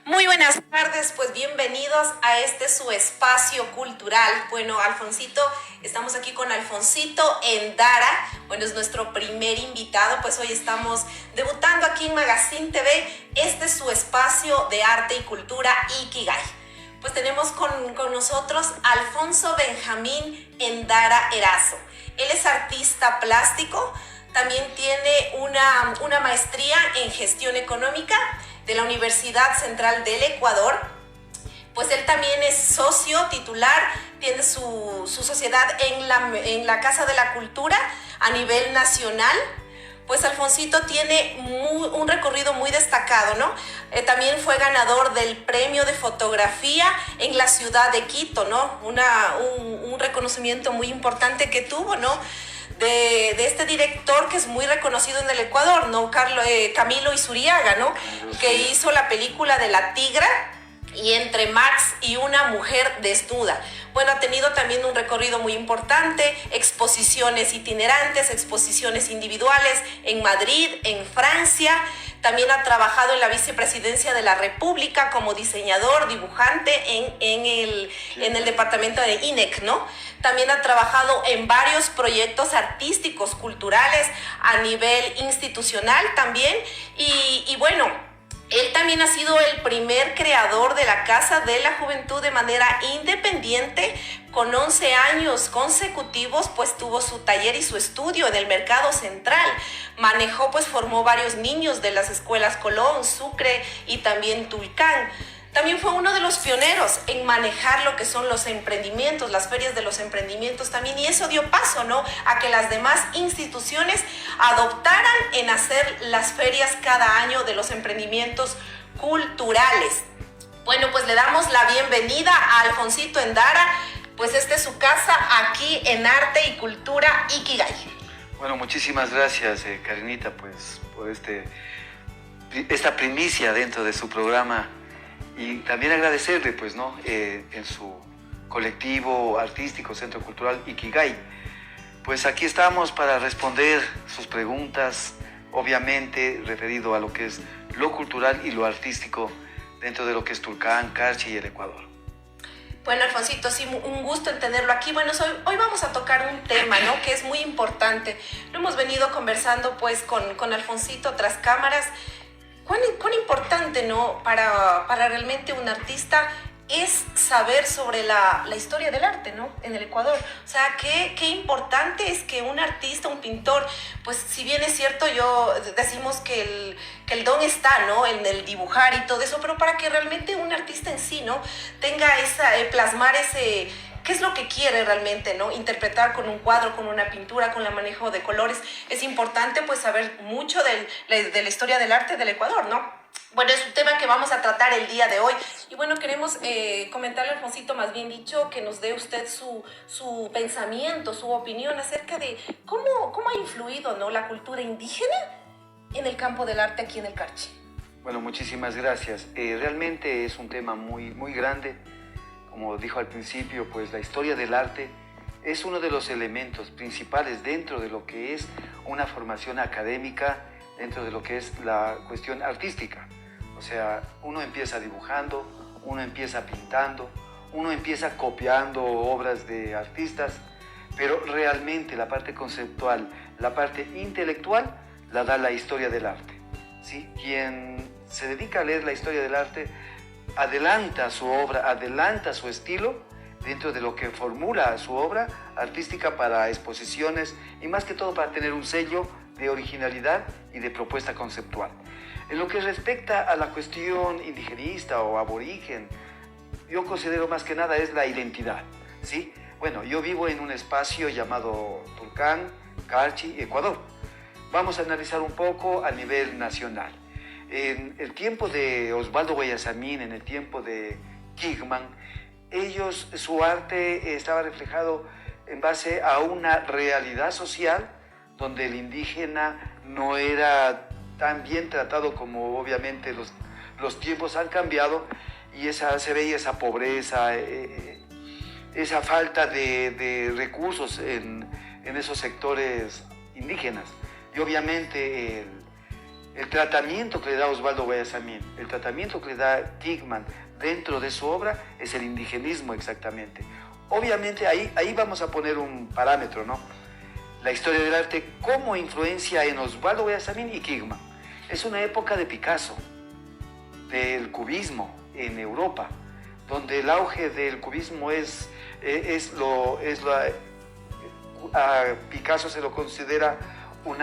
Muy buenas tardes, pues bienvenidos a este su espacio cultural. Bueno, Alfonsito, estamos aquí con Alfonsito Endara. Bueno, es nuestro primer invitado, pues hoy estamos debutando aquí en Magazine TV. Este es su espacio de arte y cultura Ikigai. Pues tenemos con nosotros a Alfonso Benjamín Endara Erazo. Él es artista plástico, también tiene una maestría en gestión económica de la Universidad Central del Ecuador. Pues él también es socio titular, tiene su sociedad en la Casa de la Cultura a nivel nacional. Pues Alfonsito tiene un recorrido muy destacado, ¿no? También fue ganador del premio de fotografía en la ciudad de Quito, ¿no? Un reconocimiento muy importante que tuvo, ¿no? De este director que es muy reconocido en el Ecuador, ¿no? Camilo Izuriaga, ¿no? Que hizo la película de La Tigra y Entre Max y una mujer desnuda. Bueno, ha tenido también un recorrido muy importante, exposiciones itinerantes, exposiciones individuales en Madrid, en Francia. También ha trabajado en la vicepresidencia de la República como diseñador, dibujante en el departamento de INEC, ¿no? También ha trabajado en varios proyectos artísticos, culturales, a nivel institucional también. Y bueno, él también ha sido el primer creador de la Casa de la Juventud de manera independiente. Con 11 años consecutivos, pues tuvo su taller y su estudio en el Mercado Central. Formó varios niños de las escuelas Colón, Sucre y también Tulcán. También fue uno de los pioneros en manejar lo que son los emprendimientos, las ferias de los emprendimientos también, y eso dio paso, ¿no?, a que las demás instituciones adoptaran en hacer las ferias cada año de los emprendimientos culturales. Bueno, pues le damos la bienvenida a Alfonsito Endara, pues esta es su casa aquí en Arte y Cultura Ikigai. Bueno, muchísimas gracias, Karinita, pues por esta primicia dentro de su programa. Y también agradecerle, pues, ¿no? En su colectivo artístico, Centro Cultural Ikigai. Pues aquí estamos para responder sus preguntas, obviamente referido a lo que es lo cultural y lo artístico dentro de lo que es Tulcán, Carchi y el Ecuador. Bueno, Alfonsito, sí, un gusto en tenerlo aquí. Bueno, hoy vamos a tocar un tema, ¿no?, que es muy importante. Lo hemos venido conversando, pues, con Alfonsito tras cámaras. ¿Cuán importante, ¿no?, para realmente un artista es saber sobre la historia del arte, ¿no?, en el Ecuador? O sea, qué importante es que un artista, un pintor, pues si bien es cierto, decimos que el don está, ¿no?, en el dibujar y todo eso, pero para que realmente un artista en sí, ¿no?, tenga plasmar ese... ¿Qué es lo que quiere realmente, ¿no?, interpretar con un cuadro, con una pintura, con el manejo de colores? Es importante, pues, saber mucho de la historia del arte del Ecuador, ¿no? Bueno, es un tema que vamos a tratar el día de hoy. Y bueno, queremos comentarle, Alfonsito, más bien dicho, que nos dé usted su pensamiento, su opinión acerca de cómo ha influido, ¿no?, la cultura indígena en el campo del arte aquí en el Carchi. Bueno, muchísimas gracias. Realmente es un tema muy, muy grande. Como dijo al principio, pues la historia del arte es uno de los elementos principales dentro de lo que es una formación académica, dentro de lo que es la cuestión artística. O sea, uno empieza dibujando, uno empieza pintando, uno empieza copiando obras de artistas, pero realmente la parte conceptual, la parte intelectual, la da la historia del arte, ¿sí? Quien se dedica a leer la historia del arte adelanta su obra, adelanta su estilo dentro de lo que formula su obra artística para exposiciones y más que todo para tener un sello de originalidad y de propuesta conceptual. En lo que respecta a la cuestión indigenista o aborigen, yo considero más que nada es la identidad, ¿sí? Bueno, yo vivo en un espacio llamado Tulcán, Carchi, Ecuador. Vamos a analizar un poco a nivel nacional. En el tiempo de Osvaldo Guayasamín, en el tiempo de Kingman, su arte estaba reflejado en base a una realidad social donde el indígena no era tan bien tratado como obviamente los tiempos han cambiado, y se veía esa pobreza, esa falta de recursos en esos sectores indígenas. Y obviamente el tratamiento que le da Osvaldo Guayasamín, el tratamiento que le da Kingman dentro de su obra es el indigenismo exactamente. Obviamente ahí vamos a poner un parámetro, ¿no? La historia del arte, cómo influencia en Osvaldo Guayasamín y Kingman. Es una época de Picasso, del cubismo en Europa, donde el auge del cubismo a Picasso se lo considera un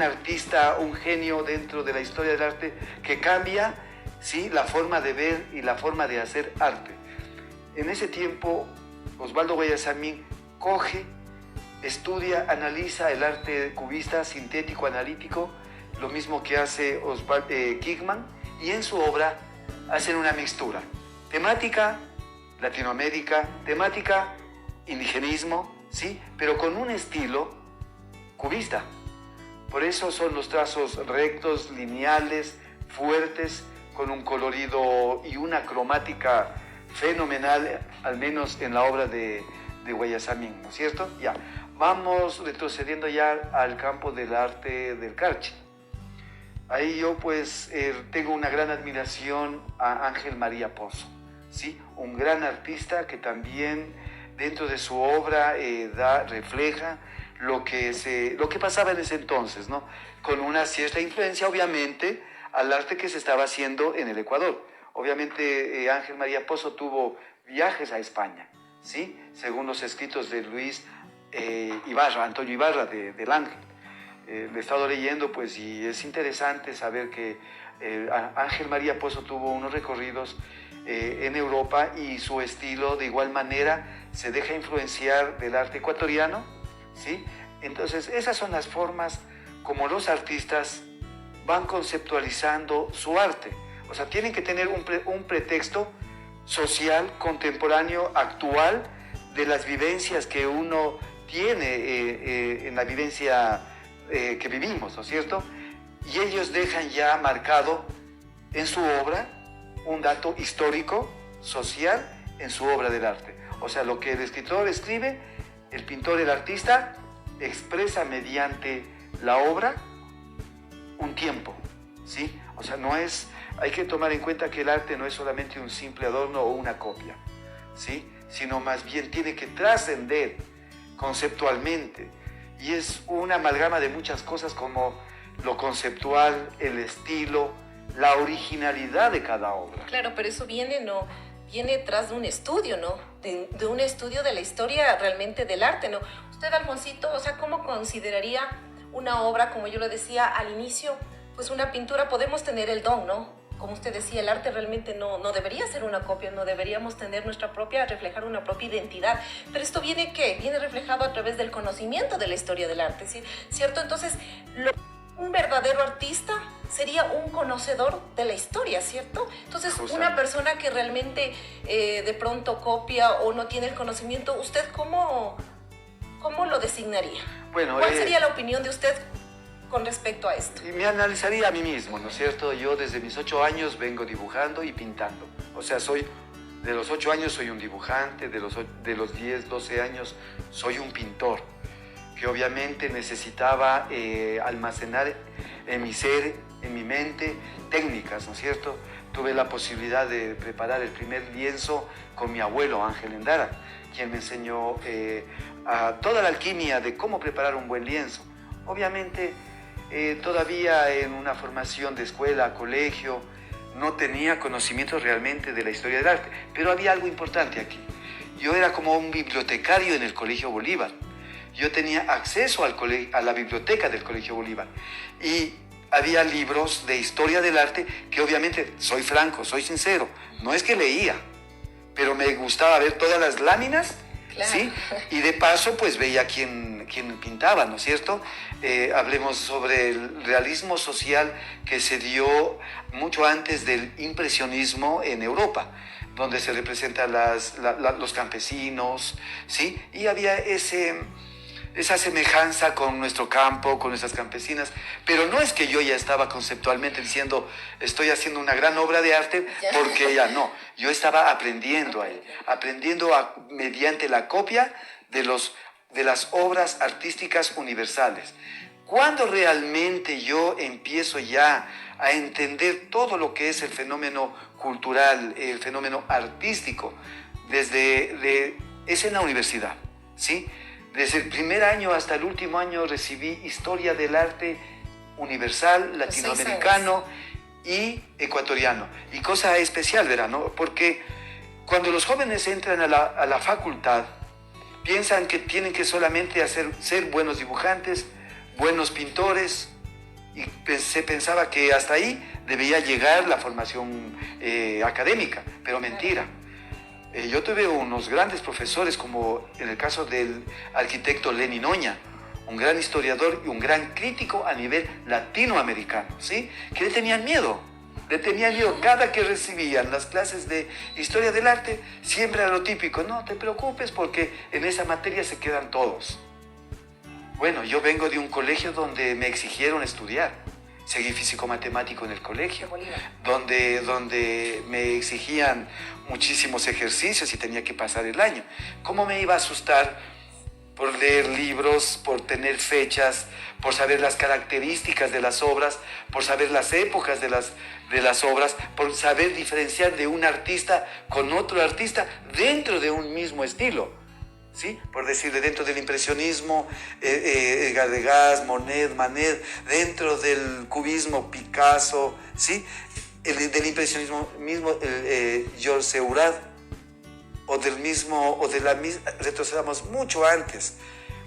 artista, un genio dentro de la historia del arte que cambia, ¿sí?, la forma de ver y la forma de hacer arte. En ese tiempo, Osvaldo Guayasamín coge, estudia, analiza el arte cubista, sintético, analítico, lo mismo que hace Kingman, y en su obra hacen una mixtura. Temática, Latinoamérica, temática, indigenismo, ¿sí?, pero con un estilo cubista. Por eso son los trazos rectos, lineales, fuertes, con un colorido y una cromática fenomenal, al menos en la obra de Guayasamín, ¿no es cierto? Ya, vamos retrocediendo ya al campo del arte del Carchi. Ahí yo pues tengo una gran admiración a Ángel María Pozo, ¿sí? Un gran artista que también dentro de su obra refleja lo que pasaba en ese entonces, ¿no? Con una cierta influencia, obviamente, al arte que se estaba haciendo en el Ecuador. Obviamente, Ángel María Pozo tuvo viajes a España, ¿sí?, según los escritos de Luis Ibarra, Antonio Ibarra, del Ángel. Le he estado leyendo, pues, y es interesante saber que Ángel María Pozo tuvo unos recorridos en Europa y su estilo, de igual manera, se deja influenciar del arte ecuatoriano, ¿sí? Entonces, esas son las formas como los artistas van conceptualizando su arte. O sea, tienen que tener un pretexto social, contemporáneo, actual, de las vivencias que uno tiene en la vivencia que vivimos, ¿no es cierto? Y ellos dejan ya marcado en su obra un dato histórico, social, en su obra del arte. O sea, lo que el escritor escribe, el pintor, el artista, expresa mediante la obra un tiempo, ¿sí? O sea, hay que tomar en cuenta que el arte no es solamente un simple adorno o una copia, ¿sí?, sino más bien tiene que trascender conceptualmente, y es una amalgama de muchas cosas como lo conceptual, el estilo, la originalidad de cada obra. Claro, pero eso viene tras de un estudio, ¿no? De un estudio de la historia realmente del arte, ¿no? Usted, Alfonsito, o sea, ¿cómo consideraría una obra, como yo lo decía al inicio, pues una pintura? Podemos tener el don, ¿no? Como usted decía, el arte realmente no debería ser una copia, no deberíamos tener reflejar una propia identidad. Pero esto viene, ¿qué? Viene reflejado a través del conocimiento de la historia del arte, ¿sí? ¿Cierto? Entonces, un verdadero artista sería un conocedor de la historia, ¿cierto? Entonces, una persona que realmente de pronto copia o no tiene el conocimiento, ¿usted cómo lo designaría? Bueno, ¿cuál sería la opinión de usted con respecto a esto? Y me analizaría a mí mismo, ¿no es cierto? Yo desde mis 8 años vengo dibujando y pintando. O sea, de los 8 años soy un dibujante, de los 10, 12 años soy un pintor, que obviamente necesitaba almacenar en mi ser, en mi mente, técnicas, ¿no es cierto? Tuve la posibilidad de preparar el primer lienzo con mi abuelo Ángel Endara, quien me enseñó toda la alquimia de cómo preparar un buen lienzo. Obviamente, todavía en una formación de escuela, colegio, no tenía conocimiento realmente de la historia del arte, pero había algo importante aquí. Yo era como un bibliotecario en el Colegio Bolívar. Yo tenía acceso a la biblioteca del Colegio Bolívar y había libros de historia del arte que, obviamente, soy franco, soy sincero, no es que leía, pero me gustaba ver todas las láminas, claro, ¿sí? Y de paso, pues veía quién pintaba, ¿no es cierto? Hablemos sobre el realismo social que se dio mucho antes del impresionismo en Europa, donde se representan los campesinos, ¿sí? Y había esa semejanza con nuestro campo, con nuestras campesinas, pero no es que yo ya estaba conceptualmente diciendo estoy haciendo una gran obra de arte, porque ya no, yo estaba aprendiendo mediante la copia de las obras artísticas universales. Cuando realmente yo empiezo ya a entender todo lo que es el fenómeno cultural, el fenómeno artístico, es en la universidad, ¿sí? Desde el primer año hasta el último año recibí historia del arte universal, latinoamericano y ecuatoriano. Y cosa especial, ¿verdad? ¿No? Porque cuando los jóvenes entran a la facultad, piensan que tienen que solamente ser buenos dibujantes, buenos pintores, y se pensaba que hasta ahí debía llegar la formación académica, pero mentira. Yo tuve unos grandes profesores, como en el caso del arquitecto Lenin Oña, un gran historiador y un gran crítico a nivel latinoamericano, ¿sí? Que le tenían miedo. Cada que recibían las clases de historia del arte, siempre era lo típico: no te preocupes porque en esa materia se quedan todos. Bueno, yo vengo de un colegio donde me exigieron estudiar. Seguí físico-matemático en el colegio, donde me exigían muchísimos ejercicios y tenía que pasar el año. ¿Cómo me iba a asustar por leer libros, por tener fechas, por saber las características de las obras, por saber las épocas de las obras, por saber diferenciar de un artista con otro artista dentro de un mismo estilo? ¿Sí? Por decirle, dentro del impresionismo, Edgar Degas, Monet, Manet, dentro del cubismo, Picasso, ¿sí? Del impresionismo mismo, Georges Seurat, retrocedamos mucho antes,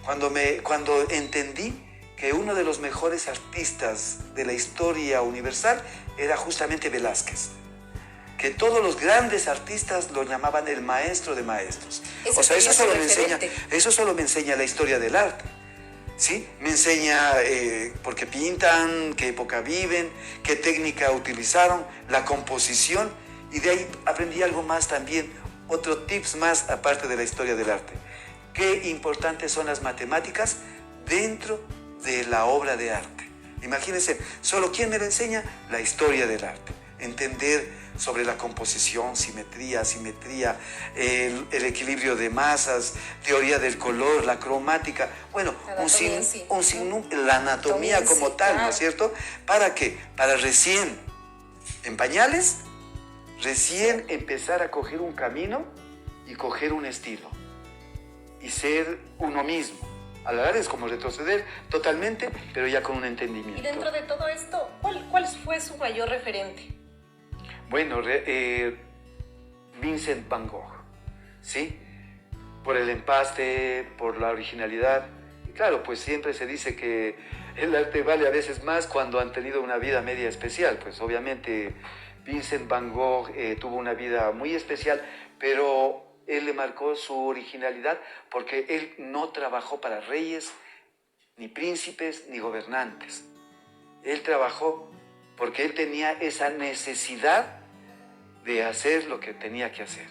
cuando entendí que uno de los mejores artistas de la historia universal era justamente Velázquez, que todos los grandes artistas lo llamaban el maestro de maestros. Eso solo me enseña la historia del arte, ¿sí? Me enseña por qué pintan, qué época viven, qué técnica utilizaron, la composición, y de ahí aprendí algo más también, otro tips más aparte de la historia del arte. Qué importantes son las matemáticas dentro de la obra de arte. Imagínense, ¿solo quién me lo enseña? La historia del arte. Entender sobre la composición, simetría, asimetría, el equilibrio de masas, teoría del color, la cromática, bueno, la anatomía como tal, ¿no es cierto? ¿Para qué? Para recién, en pañales, recién empezar a coger un camino y coger un estilo y ser uno mismo. A la larga es como retroceder totalmente, pero ya con un entendimiento. Y dentro de todo esto, ¿cuál fue su mayor referente? Bueno, Vincent Van Gogh, ¿sí? Por el empaste, por la originalidad. Y claro, pues siempre se dice que el arte vale a veces más cuando han tenido una vida media especial. Pues obviamente Vincent Van Gogh tuvo una vida muy especial, pero él le marcó su originalidad porque él no trabajó para reyes, ni príncipes, ni gobernantes. Él trabajó porque él tenía esa necesidad de hacer lo que tenía que hacer,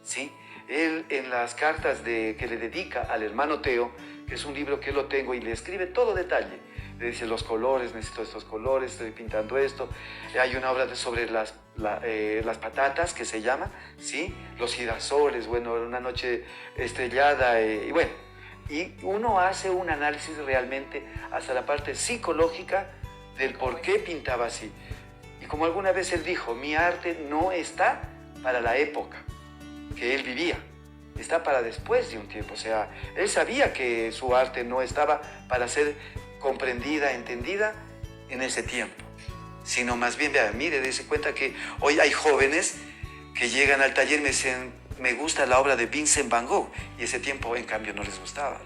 ¿sí? Él, en las cartas que le dedica al hermano Teo, que es un libro que lo tengo, y le escribe todo detalle. Le dice los colores, necesito estos colores, estoy pintando esto. Hay una obra sobre las patatas, que se llama, ¿sí? Los girasoles, bueno, una noche estrellada, y bueno. Y uno hace un análisis realmente hasta la parte psicológica del por qué pintaba así. Y como alguna vez él dijo, mi arte no está para la época que él vivía, está para después de un tiempo. O sea, él sabía que su arte no estaba para ser comprendida, entendida en ese tiempo, sino más bien, vea, mire, dése cuenta que hoy hay jóvenes que llegan al taller y me dicen, me gusta la obra de Vincent Van Gogh, y ese tiempo en cambio no les gustaba.